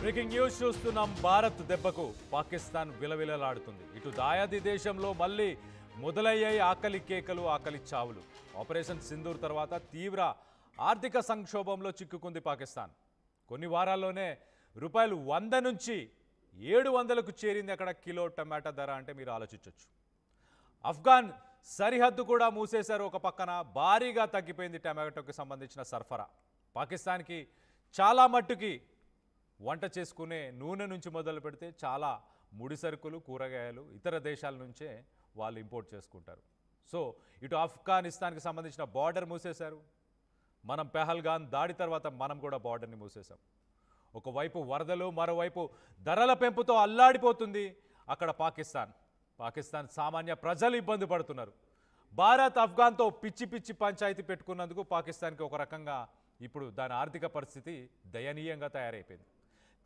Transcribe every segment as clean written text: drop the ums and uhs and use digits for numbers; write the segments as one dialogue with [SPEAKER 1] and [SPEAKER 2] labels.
[SPEAKER 1] Breaking news చూస్తున్నాం. భారత్ దెబ్బకు పాకిస్తాన్ విలవిలలాడుతుంది. ఇటు దాయాది దేశంలో మళ్ళీ మొదలయ్యాయి ఆకలి కేకలు, ఆకలి చావులు. ఆపరేషన్ సింధూర్ తర్వాత తీవ్ర ఆర్థిక సంక్షోభంలో చిక్కుకుంది పాకిస్తాన్. కొన్ని వారాల్లోనే రూపాయలు 100 నుంచి 700కు చేరింది అక్కడ కిలో టమాటా ధర. అంటే మీరు ఆలోచించవచ్చు. ఆఫ్ఘన్ సరిహద్దు కూడా మూసేశారు. ఒక పక్కన భారీగా తగ్గిపోయింది టమాటోకి సంబంధించిన సరఫరా. పాకిస్తాన్కి చాలా మట్టుకి వంట చేసుకునే నూనె నుంచి మొదలు పెడితే చాలా ముడి సరుకులు, కూరగాయలు ఇతర దేశాల నుంచే వాళ్ళు ఇంపోర్ట్ చేసుకుంటారు. సో ఇటు ఆఫ్ఘనిస్తాన్కి సంబంధించిన బార్డర్ మూసేశారు. మనం పెహల్గాన్ దాడి తర్వాత మనం కూడా బార్డర్ని మూసేశాం. ఒకవైపు వరదలు, మరోవైపు ధరల పెంపుతో అల్లాడిపోతుంది అక్కడ పాకిస్తాన్ సామాన్య ప్రజలు ఇబ్బంది పడుతున్నారు. భారత్ ఆఫ్ఘన్తో పిచ్చి పిచ్చి పంచాయతీ పెట్టుకున్నందుకు పాకిస్తాన్కి ఒక రకంగా ఇప్పుడు దాని ఆర్థిక పరిస్థితి దయనీయంగా తయారైపోయింది.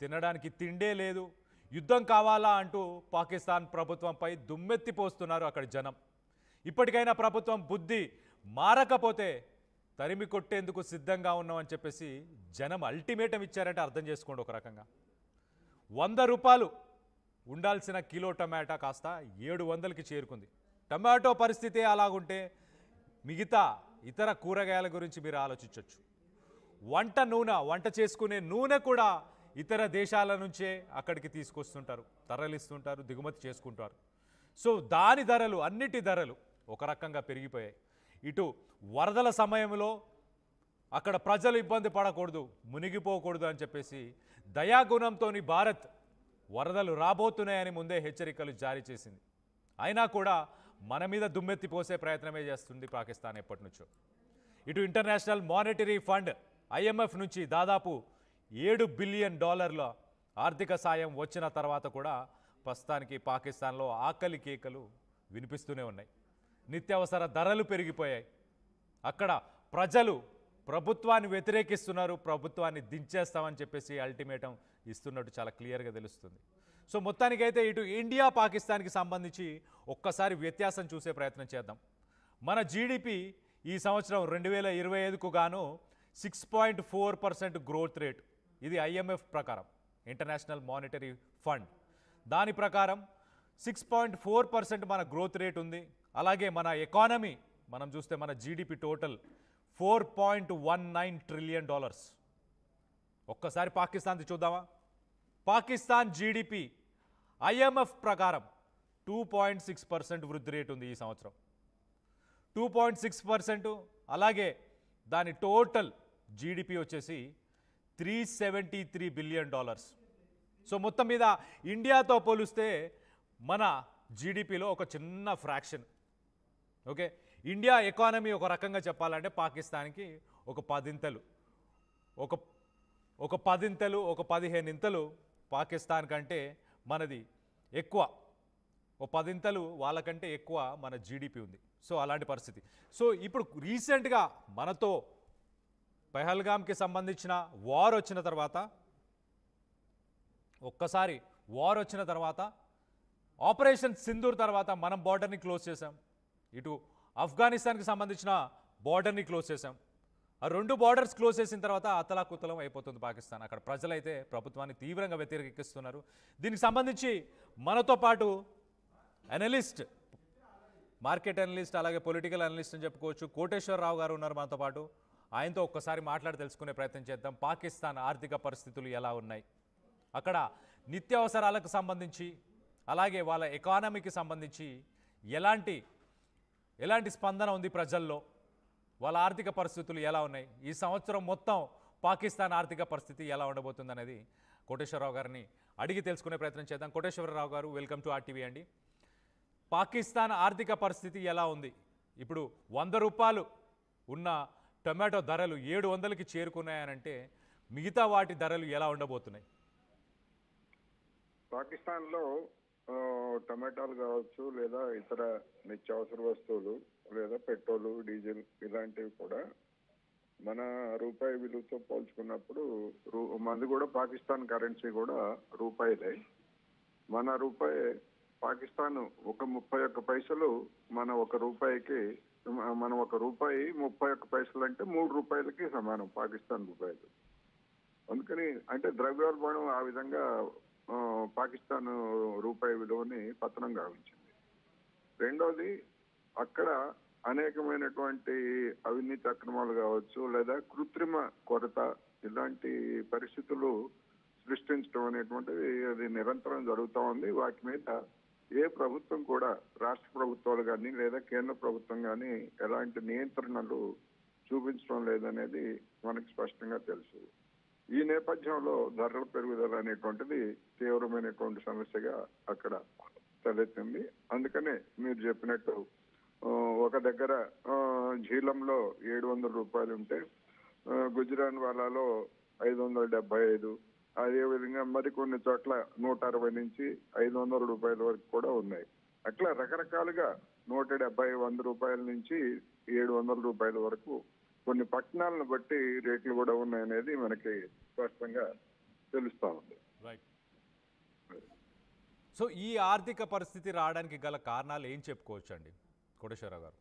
[SPEAKER 1] తినడానికి తిండే లేదు. యుద్ధం కావాలా అంటూ పాకిస్తాన్ ప్రభుత్వంపై దుమ్మెత్తిపోస్తున్నారు అక్కడి జనం. ఇప్పటికైనా ప్రభుత్వం బుద్ధి మారకపోతే తరిమి కొట్టేందుకు సిద్ధంగా ఉన్నామని చెప్పేసి జనం అల్టిమేటం ఇచ్చారంటే అర్థం చేసుకోండి. ఒక రకంగా 100 రూపాయలు ఉండాల్సిన కిలో టమాటా కాస్త 700కి చేరుకుంది. టమాటో పరిస్థితి అలాగుంటే మిగతా ఇతర కూరగాయల గురించి మీరు ఆలోచించవచ్చు. వంట చేసుకునే నూనె కూడా ఇతర దేశాల నుంచే అక్కడికి తీసుకొస్తుంటారు, తరలిస్తుంటారు, దిగుమతి చేసుకుంటారు. సో దాని ధరలు, అన్నిటి ధరలు ఒక రకంగా పెరిగిపోయాయి. ఇటు వరదల సమయంలో అక్కడ ప్రజలు ఇబ్బంది పడకూడదు, మునిగిపోకూడదు అని చెప్పేసి దయాగుణంతో భారత్ వరదలు రాబోతున్నాయని ముందే హెచ్చరికలు జారీ చేసింది. అయినా కూడా మన మీద దుమ్మెత్తి పోసే ప్రయత్నమే చేస్తుంది పాకిస్తాన్ ఎప్పటి నుంచో. ఇటు ఇంటర్నేషనల్ మానిటరీ ఫండ్ IMF నుంచి దాదాపు $7 బిలియన్ ఆర్థిక సాయం వచ్చిన తర్వాత కూడా ప్రస్తుతానికి పాకిస్తాన్లో ఆకలి కేకలు వినిపిస్తూనే ఉన్నాయి. నిత్యావసర ధరలు పెరిగిపోయాయి. అక్కడ ప్రజలు ప్రభుత్వాన్ని వ్యతిరేకిస్తున్నారు. ప్రభుత్వాన్ని దించేస్తామని చెప్పేసి అల్టిమేటం ఇస్తున్నట్టు చాలా క్లియర్గా తెలుస్తుంది. సో మొత్తానికైతే ఇటు ఇండియా పాకిస్తాన్కి సంబంధించి ఒక్కసారి వ్యత్యాసం చూసే ప్రయత్నం చేద్దాం. మన జీడిపి ఈ సంవత్సరం 2025కు గాను 6.4% గ్రోత్ రేట్. ఇది IMF ప్రకారం, ఇంటర్నేషనల్ మానిటరీ ఫండ్. దాని ప్రకారం 6.4% మన గ్రోత్ రేట్ ఉంది. అలాగే మన ఎకానమీ మనం చూస్తే మన జీడిపి టోటల్ $4.19 ట్రిలియన్. ఒక్కసారి పాకిస్తాన్ది చూద్దామా. పాకిస్తాన్ జీడిపి IMF ప్రకారం 2.6% వృద్ధి రేటు ఉంది ఈ సంవత్సరం. 2.6%. అలాగే దాని టోటల్ జీడిపి వచ్చేసి $373 బిలియన్. సో మొత్తం మీద ఇండియాతో పోలిస్తే మన జీడిపిలో ఒక చిన్న ఫ్రాక్షన్. ఓకే, ఇండియా ఎకానమీ ఒక రకంగా చెప్పాలంటే పాకిస్తాన్కి ఒక 10 15 పాకిస్తాన్ కంటే మనది ఎక్కువ. 10 వాళ్ళకంటే ఎక్కువ మన జీడిపి ఉంది. సో అలాంటి పరిస్థితి. సో ఇప్పుడు రీసెంట్గా మనతో పెహల్గామ్కి సంబంధించిన వార్ వచ్చిన తర్వాత ఆపరేషన్ సింధూర్ తర్వాత మనం బార్డర్ని క్లోజ్ చేసాం. ఇటు ఆఫ్ఘనిస్తాన్కి సంబంధించిన బార్డర్ని క్లోజ్ చేసాం. ఆ 2 బార్డర్స్ క్లోజ్ చేసిన తర్వాత అతలాకుతలం అయిపోతుంది పాకిస్తాన్. అక్కడ ప్రజలైతే ప్రభుత్వాన్ని తీవ్రంగా వ్యతిరేకిస్తున్నారు. దీనికి సంబంధించి మనతో పాటు అనలిస్ట్, మార్కెట్ అనలిస్ట్, అలాగే పొలిటికల్ అనలిస్ట్ అని చెప్పుకోవచ్చు, కోటేశ్వరరావు గారు ఉన్నారు మనతో పాటు. ఆయనతో ఒక్కసారి మాట్లాడి తెలుసుకునే ప్రయత్నం చేద్దాం. పాకిస్తాన్ ఆర్థిక పరిస్థితులు ఎలా ఉన్నాయి, అక్కడ నిత్యావసరాలకు సంబంధించి, అలాగే వాళ్ళ ఎకానమీకి సంబంధించి ఎలాంటి స్పందన ఉంది ప్రజల్లో, వాళ్ళ ఆర్థిక పరిస్థితులు ఎలా ఉన్నాయి, ఈ సంవత్సరం మొత్తం పాకిస్తాన్ ఆర్థిక పరిస్థితి ఎలా ఉండబోతుంది అనేది కోటేశ్వరరావు గారిని అడిగి తెలుసుకునే ప్రయత్నం చేద్దాం. కోటేశ్వరరావు గారు, వెల్కమ్ టు RTV అండి. పాకిస్తాన్ ఆర్థిక పరిస్థితి ఎలా ఉంది? ఇప్పుడు 100 రూపాయలు ఉన్న టమాటో ధరలు 700కి చేరుకున్నాయనంటే మిగతా వాటి ధరలు ఎలా ఉండబోతున్నాయి?
[SPEAKER 2] పాకిస్తాన్లో టమాటాలు కావచ్చు, లేదా ఇతర నిత్యావసర వస్తువులు, లేదా పెట్రోలు, డీజిల్ ఇలాంటివి కూడా మన రూపాయి విలువతో పోల్చుకున్నప్పుడు మనది కూడా పాకిస్తాన్ కరెన్సీ కూడా రూపాయిలే. మన రూపాయి పాకిస్తాన్ ఒక 31 పైసలు మన ఒక రూపాయికి, మన ఒక రూపాయి 31 పైసలు అంటే 3 రూపాయలకి సమానం పాకిస్తాన్ రూపాయలు. అందుకని అంటే ద్రవ్యోల్బణం ఆ విధంగా పాకిస్తాన్ రూపాయి విలువని పతనం గావించింది. రెండోది అక్కడ అనేకమైనటువంటి అవినీతి అక్రమాలు కావచ్చు, లేదా కృత్రిమ కొరత, ఇలాంటి పరిస్థితులు సృష్టించడం అనేటువంటిది అది నిరంతరం జరుగుతూ ఉంది. వాటి మీద ఏ ప్రభుత్వం కూడా, రాష్ట్ర ప్రభుత్వాలు కానీ లేదా కేంద్ర ప్రభుత్వం కానీ ఎలాంటి నియంత్రణలు చూపించడం లేదనేది మనకి స్పష్టంగా తెలుసు. ఈ నేపథ్యంలో ధరల పెరుగుదల అనేటువంటిది తీవ్రమైనటువంటి సమస్యగా అక్కడ తలెత్తింది. అందుకనే మీరు చెప్పినట్టు ఒక దగ్గర ఝీలంలో 700 రూపాయలు ఉంటే గుజరాన్ వాలాలో 575, అదేవిధంగా మరికొన్ని చోట్ల 160 నుంచి 500 రూపాయల వరకు కూడా ఉన్నాయి. అట్లా రకరకాలుగా 170, 100 రూపాయల నుంచి 700 రూపాయల వరకు కొన్ని పట్టణాలను బట్టి రేట్లు కూడా ఉన్నాయనేది మనకి స్పష్టంగా తెలుస్తా ఉంది.
[SPEAKER 1] రైట్. సో ఈ ఆర్థిక పరిస్థితి రావడానికి గల కారణాలు ఏం చెప్పుకోవచ్చండి కోటేశ్వరరావు గారు?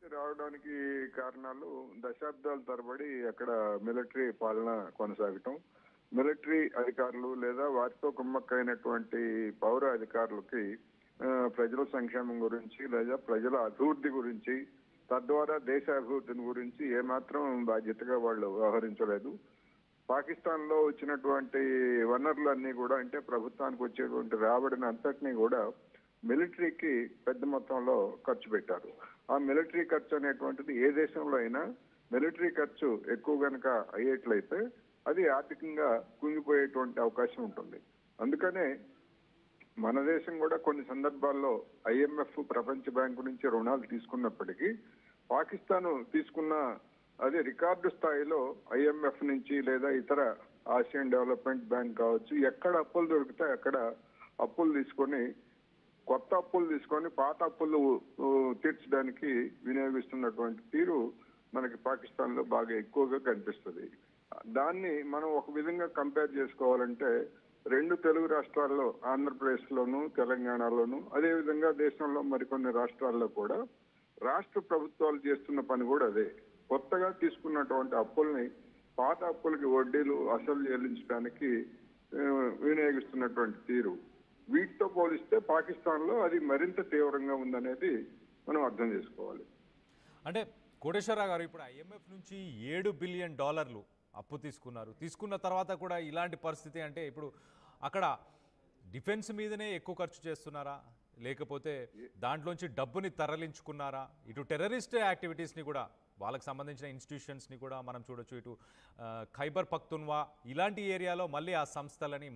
[SPEAKER 2] రావడానికి కారణాలు దశాబ్దాల తరబడి అక్కడ మిలిటరీ పాలన కొనసాగటం, మిలిటరీ అధికారులు లేదా వారితో కుమ్మక్కైనటువంటి పౌర అధికారులకి ప్రజల సంక్షేమం గురించి లేదా ప్రజల అభివృద్ధి గురించి, తద్వారా దేశ అభివృద్ధిని గురించి ఏమాత్రం బాధ్యతగా వాళ్ళు వ్యవహరించలేదు. పాకిస్తాన్ లో వచ్చినటువంటి వనరులన్నీ కూడా, అంటే ప్రభుత్వానికి వచ్చేటువంటి రాబడిని అంతటినీ కూడా మిలిటరీకి పెద్ద మొత్తంలో ఖర్చు పెట్టారు. ఆ మిలిటరీ ఖర్చు అనేటువంటిది ఏ దేశంలో అయినా మిలిటరీ ఖర్చు ఎక్కువ గనక అయ్యేట్లయితే అది ఆర్థికంగా కుంగిపోయేటువంటి అవకాశం ఉంటుంది. అందుకనే మన దేశం కూడా కొన్ని సందర్భాల్లో IMF, ప్రపంచ బ్యాంకు నుంచి రుణాలు తీసుకున్నప్పటికీ పాకిస్తాన్ తీసుకున్న అదే రికార్డు స్థాయిలో IMF నుంచి లేదా ఇతర ఆసియన్ డెవలప్మెంట్ బ్యాంక్ కావచ్చు, ఎక్కడ అప్పులు దొరికితే అక్కడ అప్పులు తీసుకొని, కొత్త అప్పులు తీసుకొని పాత అప్పులు తీర్చడానికి వినియోగిస్తున్నటువంటి తీరు మనకి పాకిస్తాన్ లో బాగా ఎక్కువగా కనిపిస్తుంది. దాన్ని మనం ఒక విధంగా కంపేర్ చేసుకోవాలంటే రెండు తెలుగు రాష్ట్రాల్లో, ఆంధ్రప్రదేశ్ లోను తెలంగాణలోను, అదే విధంగా దేశంలో మరికొన్ని రాష్ట్రాల్లో కూడా రాష్ట్ర ప్రభుత్వాలు చేస్తున్న పని కూడా అదే. కొత్తగా తీసుకున్నటువంటి అప్పుల్ని పాత అప్పులకి వడ్డీలు అసలు చెల్లించడానికి వినియోగిస్తున్నటువంటి తీరు, వీటితో పోలిస్తే పాకిస్తాన్ లో అది మరింత తీవ్రంగా ఉందనేది మనం అర్థం చేసుకోవాలి.
[SPEAKER 1] అంటే కోటేశ్వరరావు గారు, ఇప్పుడు IMF నుంచి $7 బిలియన్ అప్పు తీసుకున్నారు. తీసుకున్న తర్వాత కూడా ఇలాంటి పరిస్థితి అంటే ఇప్పుడు అక్కడ డిఫెన్స్ మీదనే ఎక్కువ ఖర్చు చేస్తున్నారా, లేకపోతే దాంట్లోంచి డబ్బుని తరలించుకున్నారా? ఇటు టెర్రరిస్ట్ యాక్టివిటీస్ని కూడా, వాళ్ళకి సంబంధించిన ఇన్స్టిట్యూషన్స్ని కూడా మనం చూడొచ్చు. ఇటు ఖైబర్ పఖ్తున్వా ఇలాంటి ఏరియాలో మళ్ళీ ఆ సంస్థలని